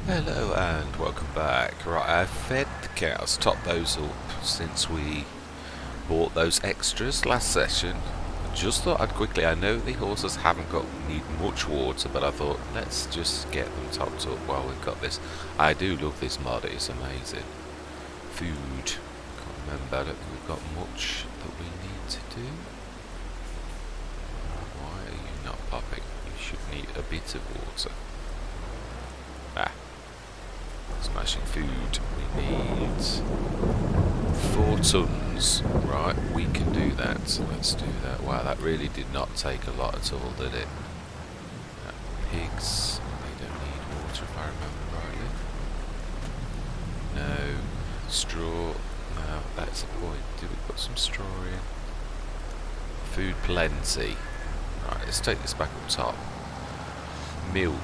Hello and welcome back. Right, I've fed the cows, topped those up since we bought those extras last session. Just thought I'd quickly, I know the horses need much water, but I thought let's just get them topped up while we've got this. I do love this mod, it is amazing. Food, can't remember, I don't think we've got much that we need to do. Why are you not popping? You should need a bit of water. Smashing food. We need 4 tons. Right, we can do that. So let's do that. Wow, that really did not take a lot at all, did it? Pigs, they don't need water if I remember rightly. No. Straw. No, that's the point. Did we put some straw in? Food plenty. Right, let's take this back up top. Milk.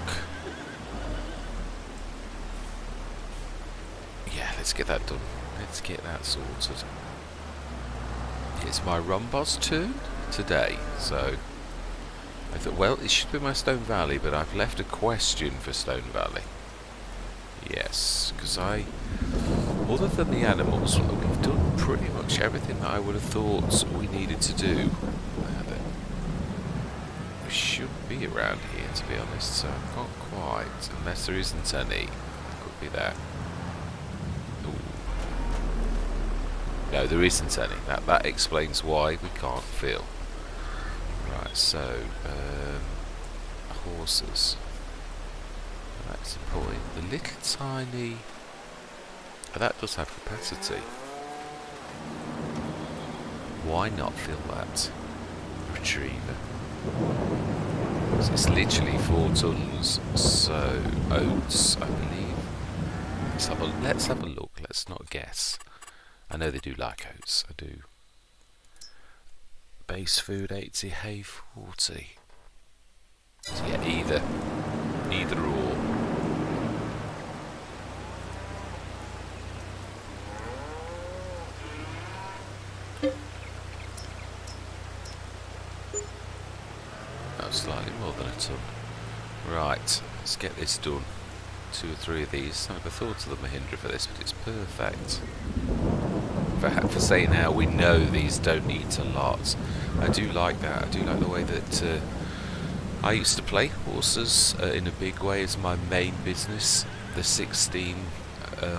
Let's get that done. Let's get that sorted. It's my ROMBOZ turn today, so I thought, well, it should be my Stone Valley, but I've left a question for Stone Valley. Yes, because other than the animals, we've done pretty much everything that I would have thought we needed to do. We should be around here, to be honest, so not quite, unless there isn't any. Could be there. No, there isn't any. That explains why we can't fill. Right, so horses. That's the point. The little tiny. That does have capacity. Why not fill that? Retriever. So it's literally 4 tons. So oats, I believe. Let's have a look. Let's not guess. I know they do like oats, I do. Base food 80, hay 40. So yeah, either or. That's slightly more than a ton. Right, let's get this done. 2 or 3 of these. I never thought of the Mahindra for this, but it's perfect. For saying how we know these don't eat a lot. I do like that. I do like the way that I used to play horses in a big way as my main business. The 16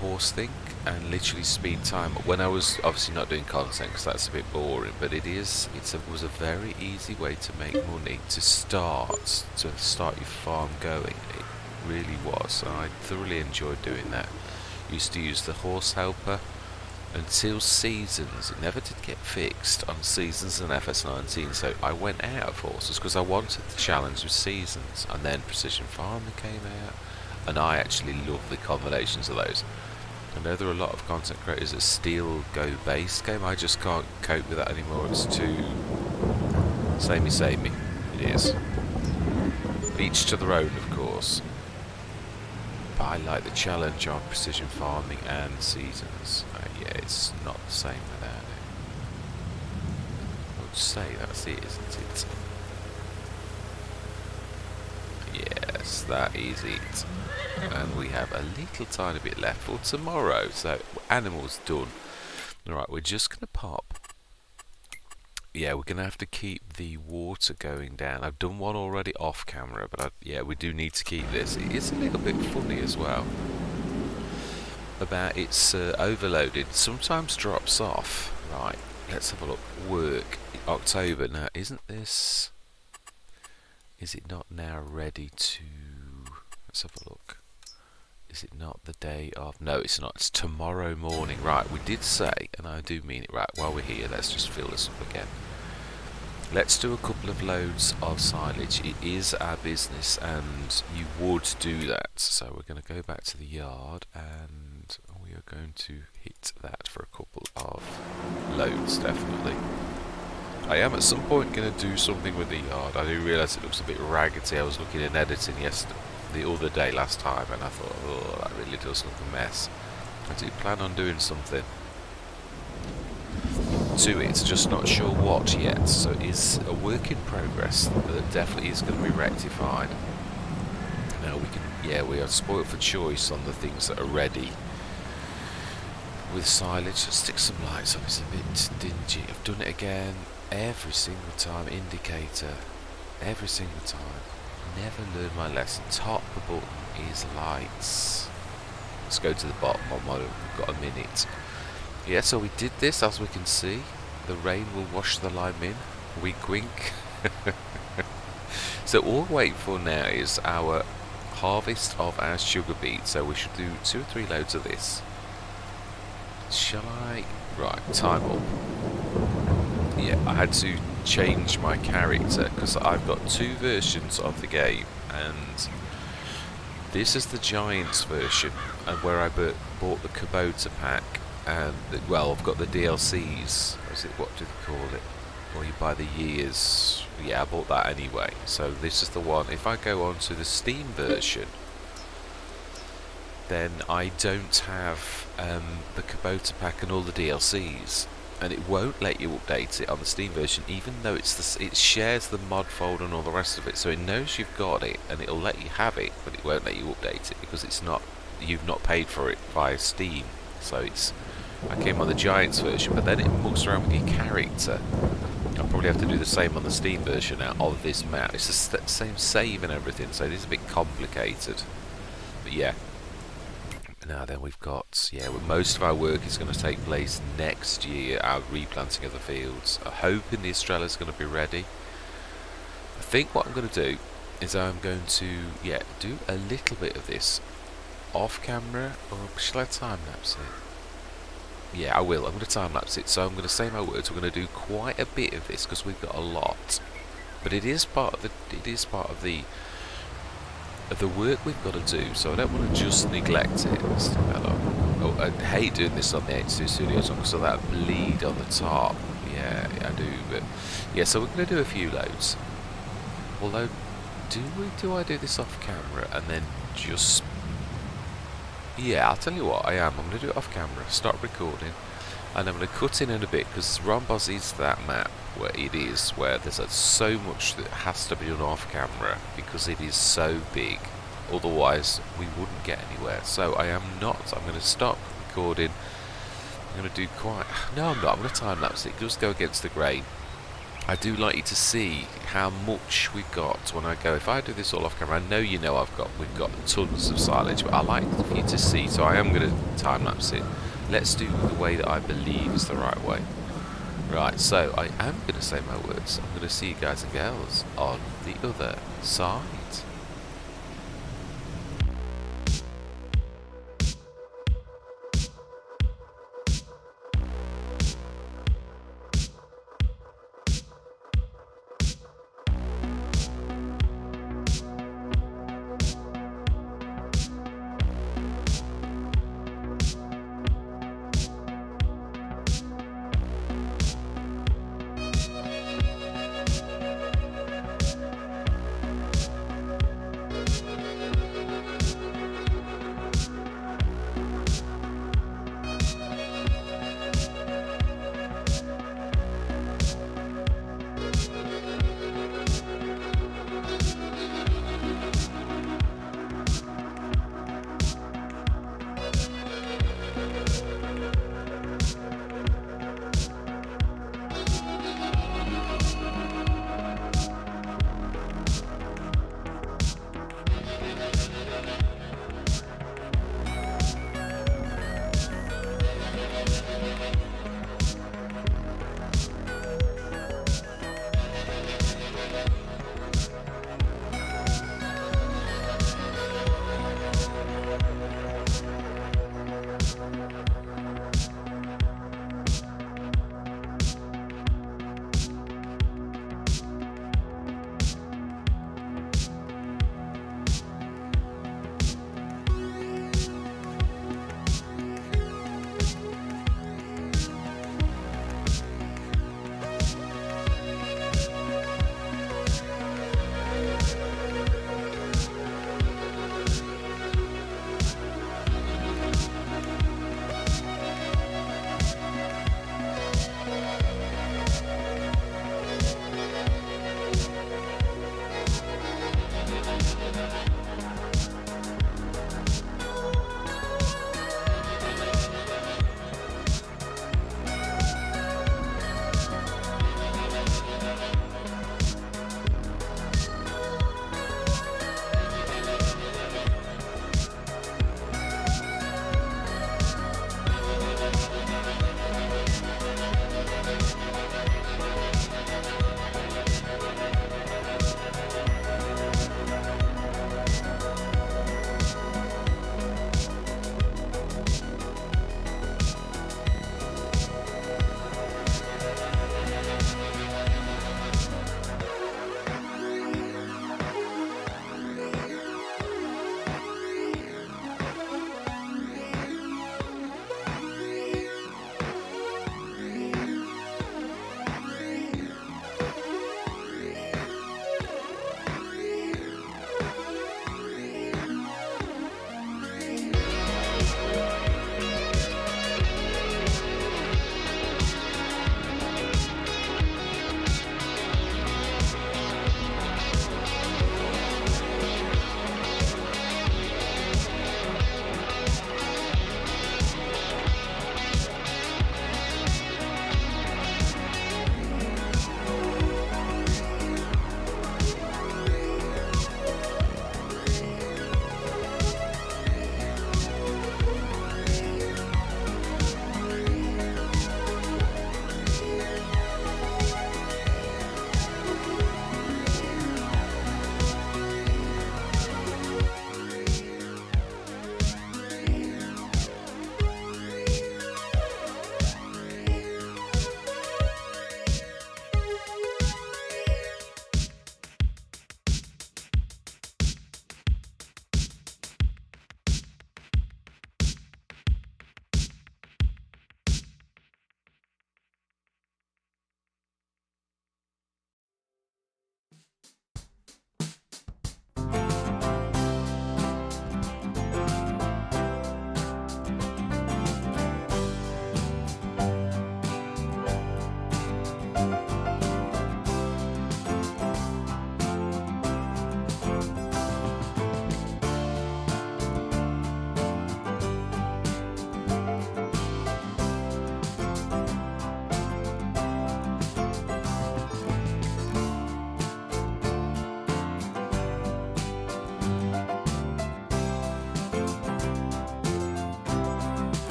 horse thing, and literally speed time. When I was obviously not doing content because that's a bit boring, but it was a very easy way to make money to start your farm going. It really was. I thoroughly enjoyed doing that. Used to use the horse helper until seasons. It never did get fixed on seasons and FS19, so I went out of horses because I wanted the challenge of seasons, and then precision farming came out, and I actually love the combinations of those. I know there are a lot of content creators that still go base game. I just can't cope with that anymore. It's too samey. It is. Each to their own, of course. But I like the challenge of precision farming and seasons. Yeah, it's not the same without it. I would say that's it, isn't it? Yes, that is it. And we have a little tiny bit left for tomorrow. So, animals done. Alright, we're just going to pop. Yeah, we're going to have to keep the water going down. I've done one already off camera, but yeah, we do need to keep this. It is a little bit funny as well. About it's overloaded. Sometimes drops off. Right, let's have a look. Work. October. Now, isn't this... Is it not now ready to... Let's have a look. Is it not the day of... No, it's not. It's tomorrow morning. Right, we did say, and I do mean it. Right, while we're here, let's just fill this up again. Let's do a couple of loads of silage. It is our business, and you would do that. So we're going to go back to the yard, and we are going to hit that for a couple of loads, definitely. I am at some point going to do something with the yard. I do realise it looks a bit raggedy. I was looking in editing the other day last time, and I thought, oh, that really does look a mess. I do plan on doing something to it, just not sure what yet, so it is a work in progress that definitely is going to be rectified. Now we can yeah, we are spoilt for choice on the things that are ready. With silage, let's stick some lights on. It's a bit dingy. I've done it again every single time. Indicator, every single time. Never learned my lesson. Top the button is lights. Let's go to the bottom one. We've got a minute. Yeah, so we did this, as we can see. The rain will wash the lime in. Wink, wink. So all we're waiting for now is our harvest of our sugar beet. So we should do 2 or 3 loads of this. Shall I? Right, time up. Yeah, I had to change my character because I've got 2 versions of the game, and this is the Giants version, and where I bought the Kubota pack, and well, I've got the DLCs. What do they call it? Or you buy the years. Yeah, I bought that anyway. So this is the one. If I go on to the Steam version, then I don't have the Kubota pack and all the DLCs, and it won't let you update it on the Steam version, even though it shares the mod folder and all the rest of it. So it knows you've got it, and it'll let you have it, but it won't let you update it because you've not paid for it via Steam. So I came on the Giants version, but then it mucks around with your character. I'll probably have to do the same on the Steam version now of this map. It's the same save and everything, so it is a bit complicated. But yeah. Now then, we've got, most of our work is going to take place next year, our replanting of the fields. I'm hoping the Estrella's going to be ready. I think what I'm going to do is I'm going to, do a little bit of this off camera, or shall I time-lapse it? Yeah, I will. I'm going to time-lapse it, so I'm going to say my words. We're going to do quite a bit of this, because we've got a lot. But it is part of the work we've got to do, so I don't want to just neglect it. Oh, I hate doing this on the H2 Studios one because of that bleed on the top. Yeah, I do, but yeah, so we're going to do a few loads. Although, do I do this off camera and then just... Yeah, I'll tell you what, I'm going to do it off camera, start recording, and I'm going to cut in a bit, because ROMBOZ is that map where there's so much that has to be done off camera because it is so big, otherwise we wouldn't get anywhere. So I'm going to stop recording. I'm going to do no, I'm not. I'm going to time lapse it, just go against the grain. I do like you to see how much we've got when I go. If I do this all off camera, I know we've got tons of silage, but I like for you to see, so I am going to time lapse it. Let's do the way that I believe is the right way. Right, so I am going to say my words. I'm going to see you guys and girls on the other side.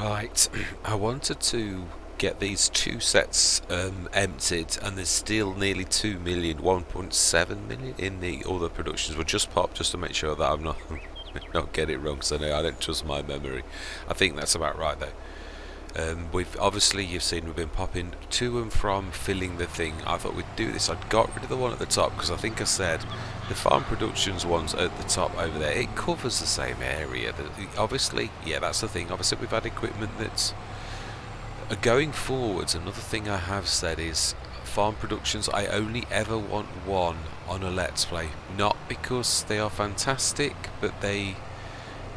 Right, I wanted to get these two sets emptied, and there's still nearly 2 million, 1.7 million in the other productions. We'll just pop just to make sure that I'm not not get it wrong, because I know I don't trust my memory. I think that's about right though. We've obviously, you've seen, we've been popping to and from filling the thing. I thought we'd do this. I'd got rid of the one at the top because I think I said the farm productions ones at the top over there, it covers the same area. Obviously, yeah, that's the thing. Obviously, we've had equipment that's going forwards. Another thing I have said is farm productions, I only ever want one on a Let's Play. Not because they are fantastic, but the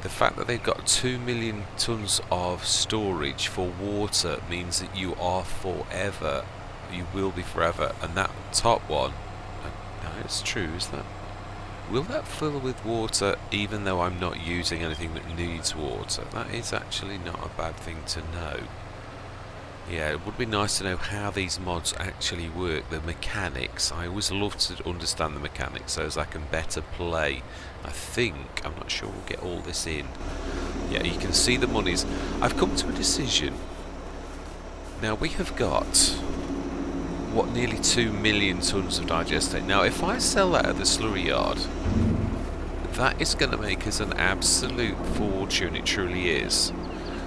fact that they've got 2 million tons of storage for water means that you are forever. You will be forever. And that top one, no, it's true, is that? Will that fill with water even though I'm not using anything that needs water? That is actually not a bad thing to know. Yeah, it would be nice to know how these mods actually work, the mechanics. I always love to understand the mechanics so as I can better play. I think, I'm not sure we'll get all this in. Yeah, you can see the monies. I've come to a decision. Now we have got, what, nearly 2 million tons of digestate. Now if I sell that at the slurry yard, that is going to make us an absolute fortune, it truly is.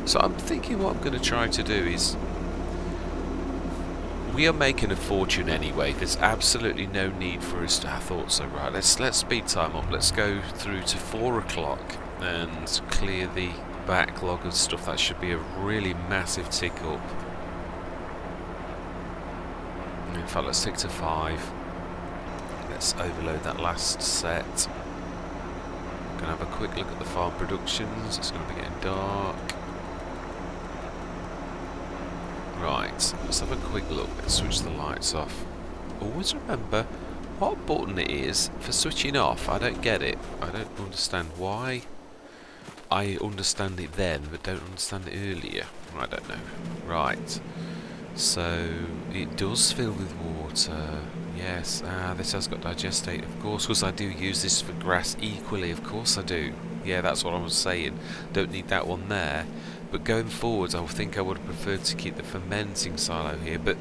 So I'm thinking what I'm going to try to do is, we are making a fortune anyway. There's absolutely no need for us to. I thought so. Right, let's speed time up. Let's go through to 4 o'clock and clear the backlog of stuff. That should be a really massive tick up. In fact, let's stick to 5. Let's overload that last set. Gonna have a quick look at the farm productions. It's going to be getting dark. Right, let's have a quick look. Let's switch the lights off. Always remember what button it is for switching off. I don't get it. I don't understand why. I understand it then, but don't understand it earlier. I don't know. Right. So, it does fill with water. Yes, this has got digestate, of course, because I do use this for grass equally. Of course I do. Yeah, that's what I was saying. Don't need that one there. But going forwards, I think I would have preferred to keep the fermenting silo here, but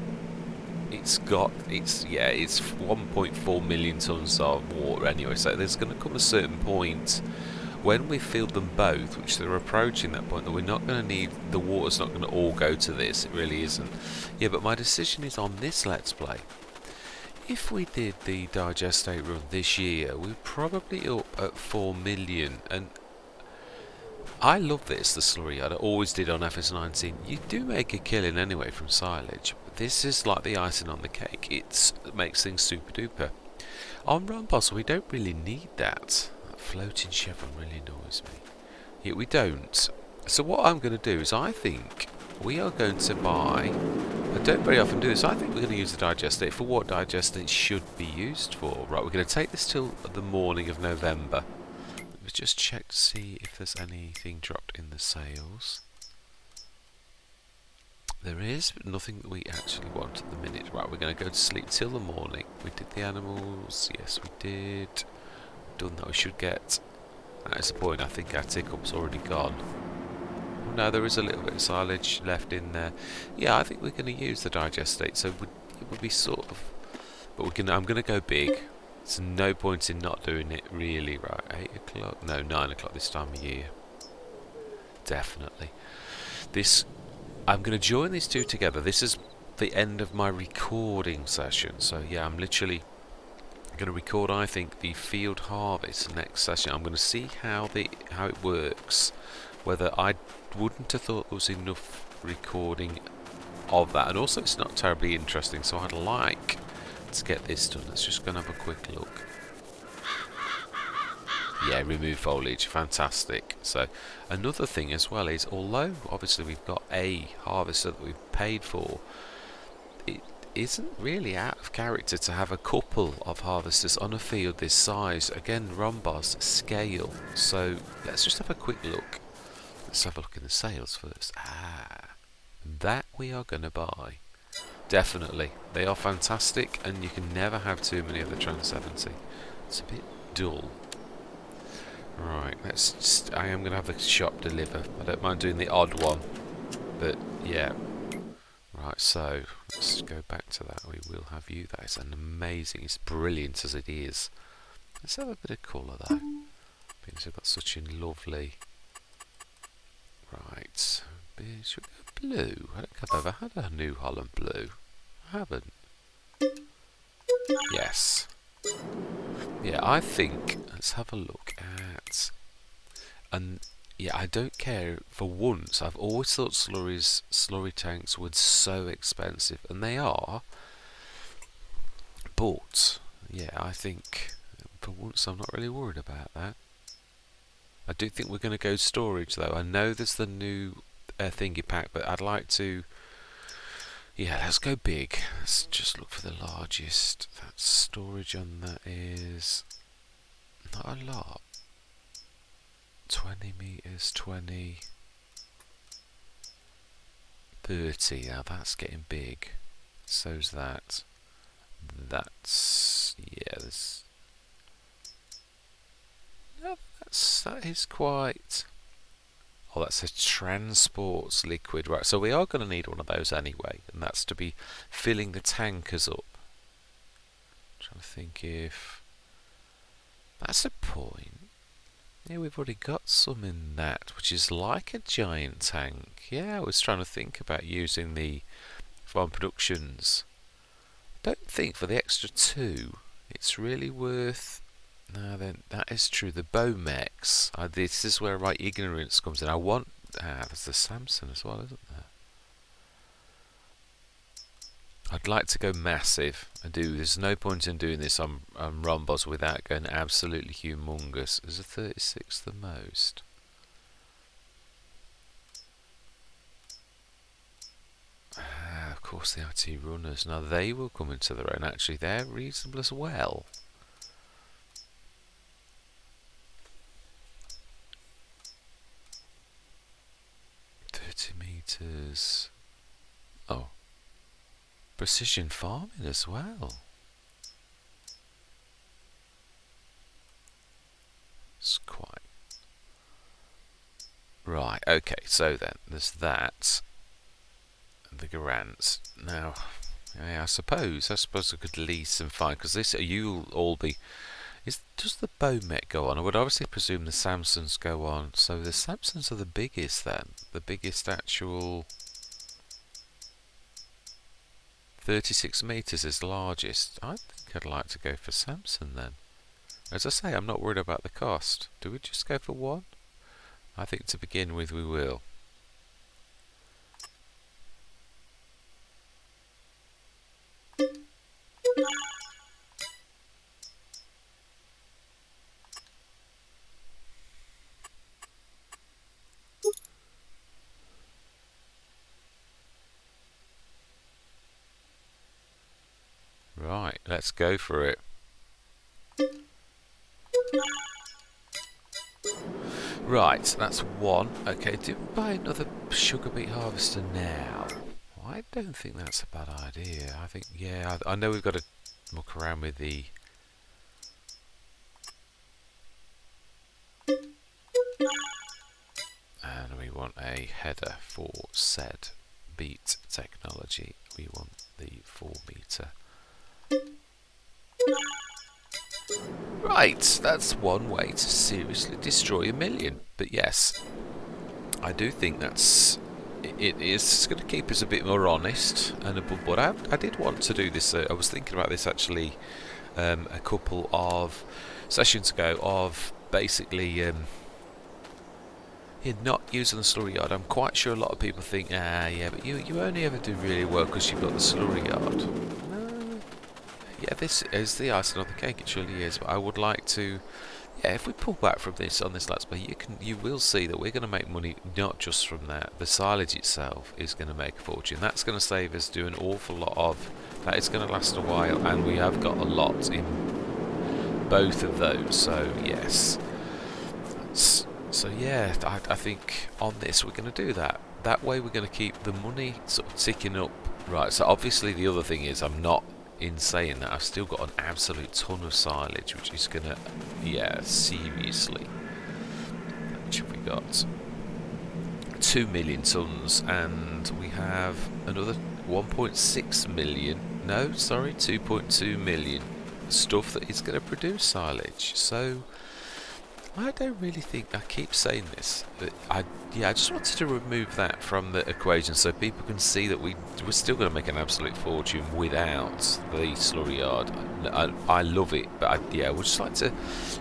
it's 1.4 million tons of water anyway, so there's going to come a certain point when we filled them both, which they're approaching that point, that we're not going to need, the water's not going to all go to this, it really isn't. Yeah, but my decision is on this Let's Play. If we did the digestate run this year, we're probably up at 4 million, and I love this, the slurry yard. I always did on FS19. You do make a killing anyway from silage. But this is like the icing on the cake. It makes things super duper. On ROMBOZ, we don't really need that. That floating chevron really annoys me. Yeah, we don't. So what I'm going to do is, I think we are going to buy. I don't very often do this. I think we're going to use the digestate for what digestate should be used for. Right, we're going to take this till the morning of November. Let's just check to see if there's anything dropped in the sales. There is, but nothing that we actually want at the minute. Right, we're going to go to sleep till the morning. We did the animals. Yes, we did. Done that. We should get. That is the point. I think our tick up's already gone. Oh, no, there is a little bit of silage left in there. Yeah, I think we're going to use the digestate. So it would be sort of. But I'm going to go big. There's no point in not doing it, really. Right, 8 o'clock? No, 9 o'clock this time of year. Definitely. I'm going to join these two together. This is the end of my recording session. So, yeah, I'm literally going to record, I think, the field harvest next session. I'm going to see how it works. Whether I wouldn't have thought there was enough recording of that. And also, it's not terribly interesting, so I'd like to get this done. Let's just go and have a quick look. Yeah, remove foliage, fantastic. So another thing as well is, although obviously we've got a harvester that we've paid for, it isn't really out of character to have a couple of harvesters on a field this size. Again, ROMBOZ scale. So let's just have a quick look. Let's have a look in the sales first. That we are going to buy. Definitely. They are fantastic, and you can never have too many of the Trans 70. It's a bit dull. Right, I am going to have the shop deliver. I don't mind doing the odd one. But yeah. Right, so let's go back to that. We will have you. That is an amazing, it's brilliant as it is. Let's have a bit of colour though, because we've got such a lovely. Right, should we go blue? I don't think I've ever had a New Holland blue. I haven't. Yes. Yeah, I think, let's have a look at, and yeah, I don't care, for once, I've always thought slurry tanks were so expensive, and they are, but, yeah, I think, for once, I'm not really worried about that. I do think we're going to go storage, though. I know there's the new thingy pack, but I'd like to, yeah, let's go big. Let's just look for the largest. That storage on that is not a lot. 20 meters, 20, 30. Now that's getting big. So's that. That's, yeah, there's, no, that is quite. Oh, that says transports liquid. Right, so we are going to need one of those anyway, and that's to be filling the tankers up. I'm trying to think if that's a point. Yeah, we've already got some in that, which is like a giant tank. Yeah, I was trying to think about using the Farm Productions. Don't think for the extra 2, it's really worth. No, then that is true. The Bomex. This is where my ignorance comes in. I want. There's the Samson as well, isn't there? I'd like to go massive. There's no point in doing this on ROMBOZ without going absolutely humongous. Is a 36 the most? Of course, the IT runners. Now they will come into their own. Actually, they're reasonable as well. Meters. Oh, precision farming as well. It's quite right. Okay, so then there's that. The grants. Now, yeah, I suppose I could lease and find, because this you'll all be. Does the Bomet go on? I would obviously presume the Samsons go on. So the Samsons are the biggest then. The biggest actual 36 meters is the largest. I think I'd like to go for Samson then. As I say, I'm not worried about the cost. Do we just go for one? I think to begin with we will. Right, let's go for it. Right, that's one. Okay, do we buy another sugar beet harvester now? I don't think that's a bad idea. I think, yeah, I know we've got to muck around with the. And we want a header for said beet technology. We want the 4 meter. Right, that's one way to seriously destroy a million. But yes, I do think that's it is going to keep us a bit more honest and above board. I did want to do this. I was thinking about this actually a couple of sessions ago of basically not using the slurry yard. I'm quite sure a lot of people think, yeah, but you only ever do really well because you've got the slurry yard. Yeah, this is the icing on the cake. It surely is. But I would like to, yeah, if we pull back from this on this Let's Play, you will see that we're going to make money not just from that. The silage itself is going to make a fortune. That's going to save us do an awful lot of. That is going to last a while, and we have got a lot in both of those. So yes. So yeah, I think on this we're going to do that. That way we're going to keep the money sort of ticking up. Right. So obviously the other thing is I'm not. In saying that, I've still got an absolute ton of silage, which is gonna, yeah, seriously. How much have we got? 2 million tonnes, and we have another 1.6 million, no, sorry, 2.2 million stuff that is going to produce silage. So I don't really think, I keep saying this, but I just wanted to remove that from the equation so people can see that we're still going to make an absolute fortune without the slurry yard. I love it, but I would just like to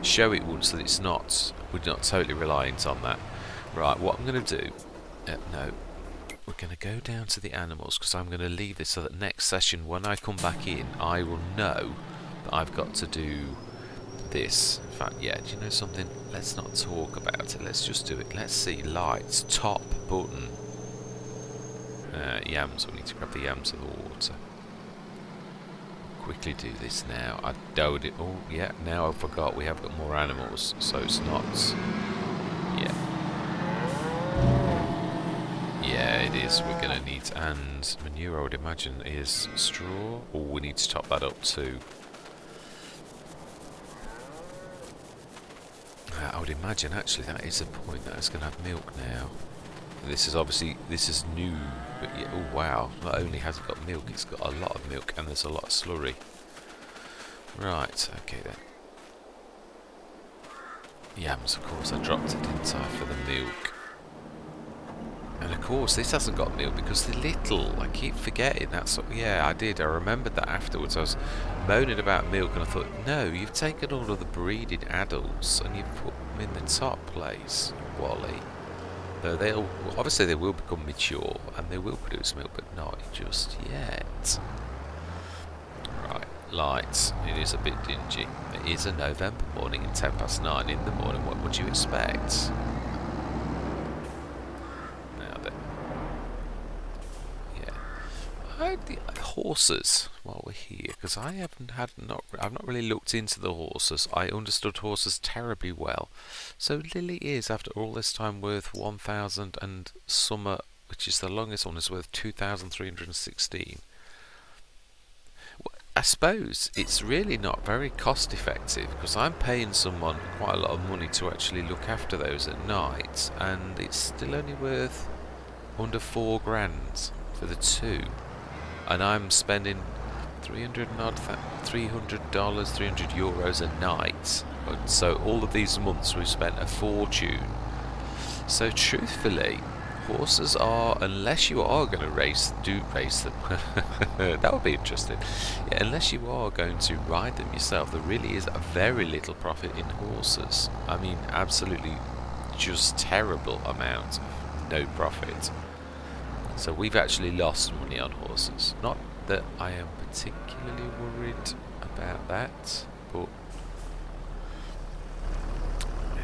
show it once that it's not, we're not totally reliant on that. Right, what I'm going to do, no, we're going to go down to the animals, because I'm going to leave this so that next session, when I come back in, I will know that I've got to do this. In fact, yeah, do you know something? Let's not talk about it. Let's just do it. Let's see. Lights. Top button. Yams. We need to grab the yams of the water. Quickly do this now. I doubt it. Oh, yeah. Now I forgot we have got more animals. So it's not... Yeah. Yeah, it is. We're going to need... And manure, I would imagine, is straw. Or we need to top that up too. I would imagine actually that is a point that it's going to have milk now. This is obviously, this is new, but yeah, oh wow, not only has it got milk, it's got a lot of milk and there's a lot of slurry. Right, okay then. Yams, of course, I dropped it, didn't I, for the milk. And of course, this hasn't got milk because the little, I keep forgetting, that's what, yeah, I did, I remembered that afterwards. I was moaning about milk and I thought, no, you've taken all of the breeding adults and you've put them in the top place, Wally. Though they'll, obviously they will become mature and they will produce milk, but not just yet. Right, lights, it is a bit dingy. It is a November morning at 9:10 in the morning, what would you expect? The horses while we're here, because I've not really looked into the horses. I understood horses terribly well. So Lily is, after all this time, worth 1,000, and Summer, which is the longest one, is worth 2,316. I suppose it's really not very cost effective, because I'm paying someone quite a lot of money to actually look after those at night, and it's still only worth under £4,000 for the two. And I'm spending $300 a night. So all of these months we've spent a fortune. So truthfully, horses are, unless you are going to race them, that would be interesting. Yeah, unless you are going to ride them yourself, there really is a very little profit in horses. I mean, absolutely just terrible amount of no profit. So we've actually lost money on horses. Not that I am particularly worried about that, but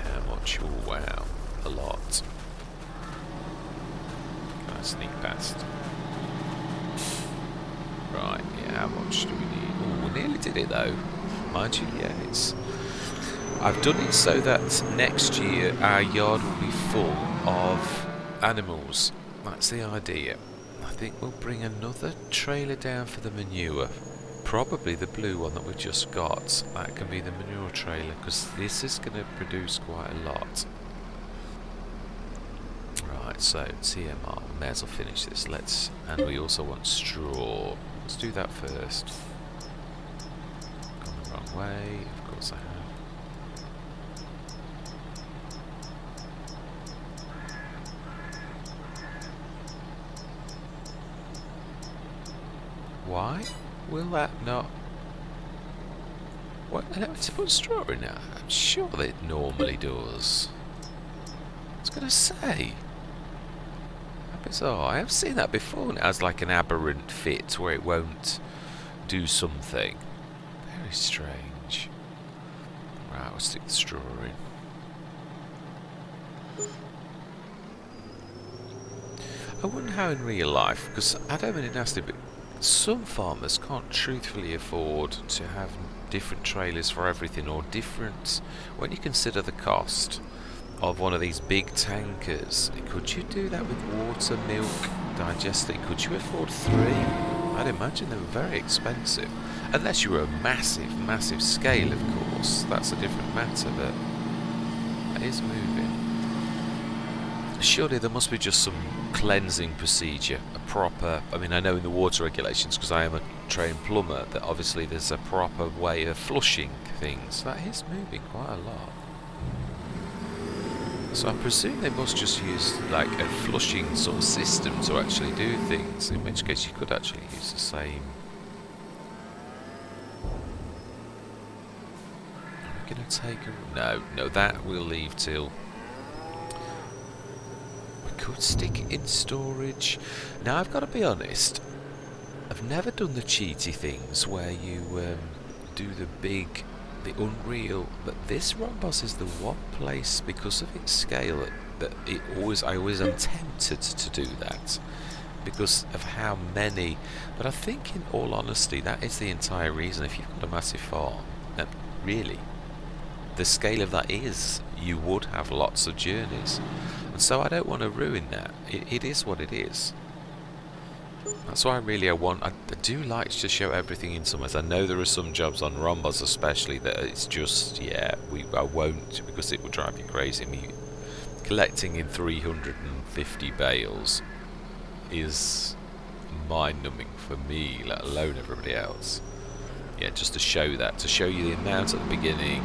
how much? Oh wow, a lot. Can I sneak past? Right, yeah, how much do we need? Oh, we nearly did it though. Mind you, yeah, it's... I've done it so that next year our yard will be full of animals. That's the idea. I think we'll bring another trailer down for the manure. Probably the blue one that we just got. That can be the manure trailer, because this is going to produce quite a lot. Right, so TMR, we may as well finish this. And we also want straw. Let's do that first. Gone the wrong way, of course I have. Why will that not... What? To put straw in there? I'm sure that it normally does. I was going to say. How bizarre. I have seen that before, and it has like an aberrant fit where it won't do something. Very strange. Right, we'll stick the straw in. I wonder how in real life, because I don't mean it nasty, but some farmers can't truthfully afford to have different trailers for everything, or different, when you consider the cost of one of these big tankers. Could you do that with water, milk, digesting? Could you afford 3? I'd imagine they were very expensive, unless you were a massive scale, of course. That's a different matter, but it is moving. Surely there must be just some cleansing procedure, a proper... I mean, I know in the water regulations, because I am a trained plumber, that obviously there's a proper way of flushing things. That is moving quite a lot. So I presume they must just use like a flushing sort of system to actually do things, in which case you could actually use the same. Are we going to take a... No, that we'll leave till... We could stick it in storage. Now I've got to be honest, I've never done the cheaty things where you do the big... the unreal, but this ROMBOZ is the one place, because of its scale, that I always am tempted to do that because of how many. But I think, in all honesty, that is the entire reason. If you've got a massive farm, and really the scale of that is you would have lots of journeys, and so I don't want to ruin that. It is what it is. That's why I do like to show everything in some ways. I know there are some jobs on ROMBOZ especially that it's just, yeah, I won't, because it will drive you crazy. I mean, collecting in 350 bales is mind-numbing for me, let alone everybody else. Yeah, just to show that, to show you the amount at the beginning,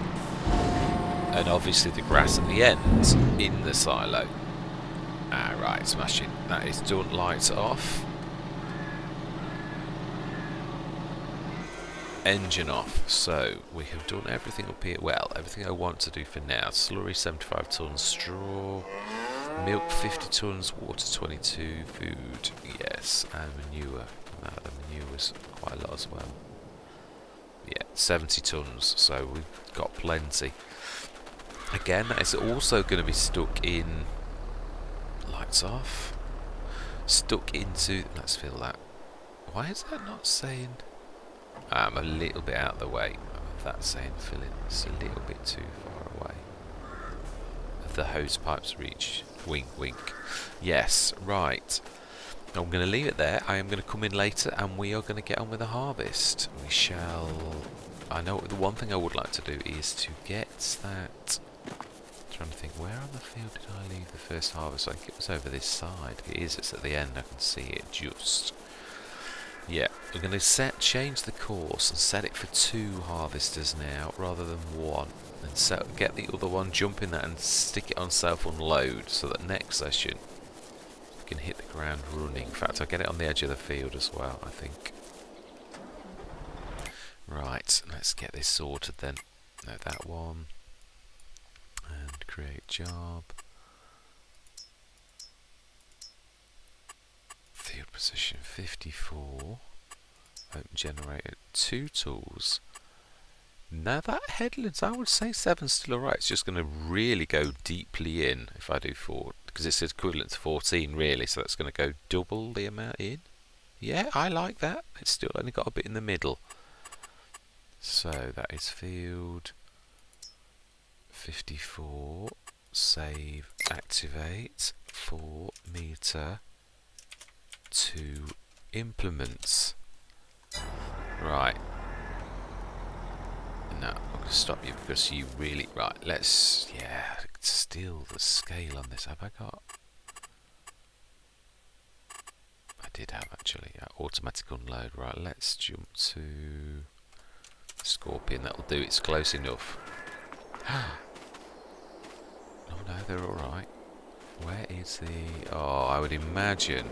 and obviously the grass at the end in the silo. Ah, right, smashing. That is done. Lights off. Engine off. So we have done everything up here. Well, everything I want to do for now. Slurry 75 tons, straw, milk 50 tons, water 22, food, yes, and manure. No, the manure was quite a lot as well. Yeah, 70 tons, so we've got plenty. Again, that is also going to be stuck in... Lights off. Stuck into... Let's fill that. Why is that not saying... I'm a little bit out of the way of that saying filling. It's a little bit too far away. The hose pipes reach. Wink, wink. Yes, right. I'm going to leave it there. I am going to come in later and we are going to get on with the harvest. We shall... I know the one thing I would like to do is to get that... I'm trying to think, where on the field did I leave the first harvest? I think it was over this side. It is, it's at the end. I can see it just... Yeah, we're going to change the course and set it for 2 harvesters now rather than 1, and get the other one, jump in that and stick it on self-unload, so that next session we can hit the ground running. In fact, I'll get it on the edge of the field as well, I think. Right, let's get this sorted then. No, that one, and create job. Field position 54. Open generator. 2 tools. Now that headlands, I would say 7's still alright. It's just going to really go deeply in if I do 4, because it's equivalent to 14 really, so that's going to go double the amount in. Yeah, I like that. It's still only got a bit in the middle. So that is field 54. Save, activate, 4 meter. 2 implements. Right. No, I'm going to stop you because you really... Right, let's... Yeah, still the scale on this. Have I got... I did have actually. Automatic unload. Right, let's jump to... Scorpion. That'll do. It's close enough. Oh no, they're alright. Where is the... Oh, I would imagine...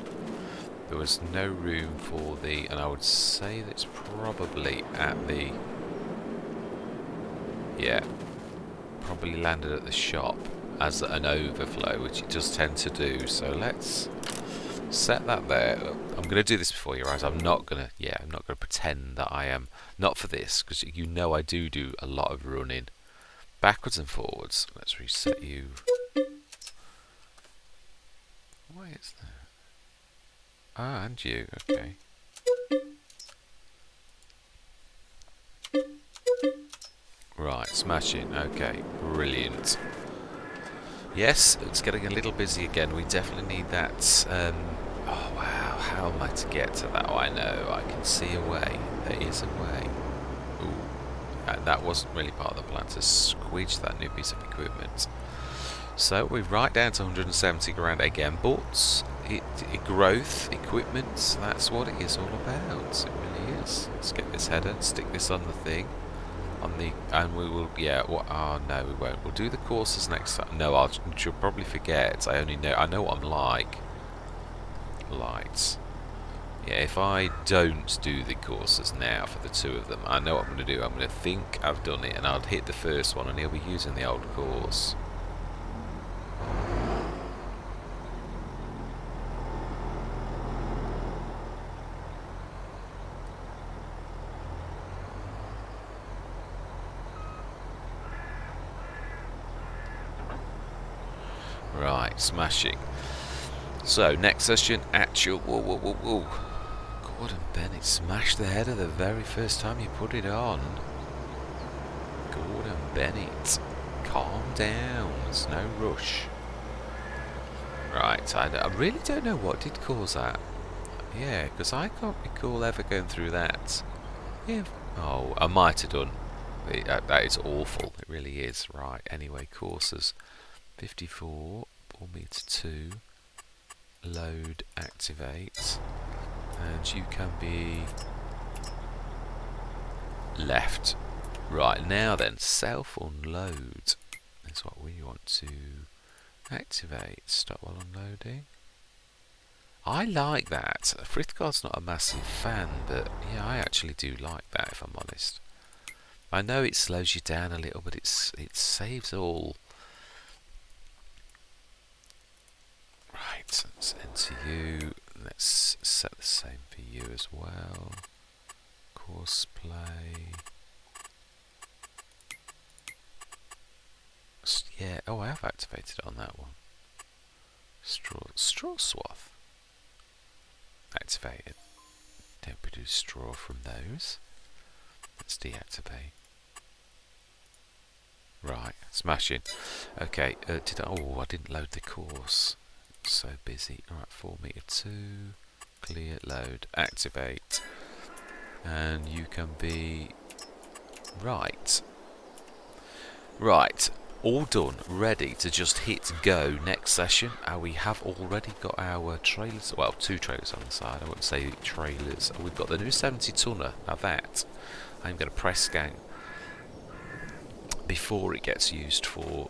There was no room for the, and I would say that it's probably at the, yeah, probably landed at the shop as an overflow, which it does tend to do. So let's set that there. I'm going to do this before your eyes. I'm not going to pretend that I am, not for this, because you know I do a lot of running backwards and forwards. Let's reset you. Why is that? Ah, and you, okay. Right, smashing, okay, brilliant. Yes, it's getting a little busy again. We definitely need that. Oh wow, how am I to get to that? Oh, I know, I can see a way. There is a way. Ooh, that wasn't really part of the plan, to squeeze that new piece of equipment. So we're right down to 170 grand again, but growth, equipment, that's what it is all about. It really is. Let's get this header, stick this on the thing, and we will, yeah, oh no we won't. We'll do the courses next time. No, she'll probably forget. I know what I'm like. Lights. Yeah, if I don't do the courses now for the two of them, I know what I'm going to do. I'm going to think I've done it, and I'll hit the first one, and he'll be using the old course. Right, smashing. So, next session, actual. Whoa. Gordon Bennett smashed the header the very first time you put it on. Gordon Bennett, calm down, there's no rush. Right, I really don't know what did cause that. Yeah, because I can't recall ever going through that. Yeah. Oh, I might have done. That is awful, it really is. Right, anyway, courses. 54, ball meter 2, load, activate, and you can be left. Right, now then, self unload is what we want to activate. Stop while unloading. I like that. Frithgard's not a massive fan, but yeah, I actually do like that, if I'm honest. I know it slows you down a little, but it saves all. Right, let's enter you. Let's set the same for you as well. Courseplay. Yeah, oh, I have activated on that one. Straw swath. Activated. Don't produce straw from those. Let's deactivate. Right, smashing. Okay, I didn't load the course. So busy. Alright, 4 meter 2. Clear, load, activate. And you can be right. Right, all done, ready to just hit go next session. We have already got our trailers, well, 2 trailers on the side. I wouldn't say trailers. We've got the new 70 tonner. Now that I'm going to press scan before it gets used for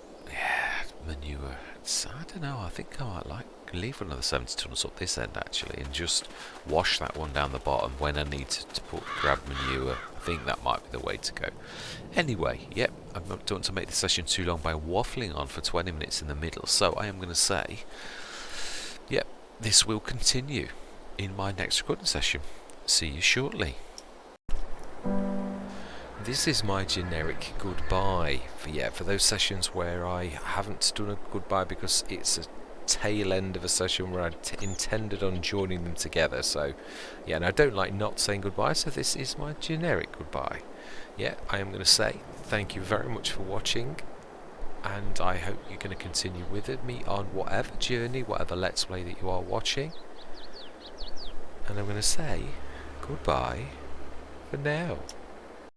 manure. I don't know, I think I might leave another 70 tons up this end actually and just wash that one down the bottom when I need to grab manure. I think that might be the way to go. Anyway, yep, I don't want to make the session too long by waffling on for 20 minutes in the middle, so I am going to say, yep, this will continue in my next recording session. See you shortly. This is my generic goodbye for those sessions where I haven't done a goodbye because it's a tail end of a session where I intended on joining them together. So yeah, and I don't like not saying goodbye, so this is my generic goodbye. Yeah, I am going to say thank you very much for watching, and I hope you're going to continue with me on whatever journey, whatever Let's Play that you are watching. And I'm going to say goodbye for now.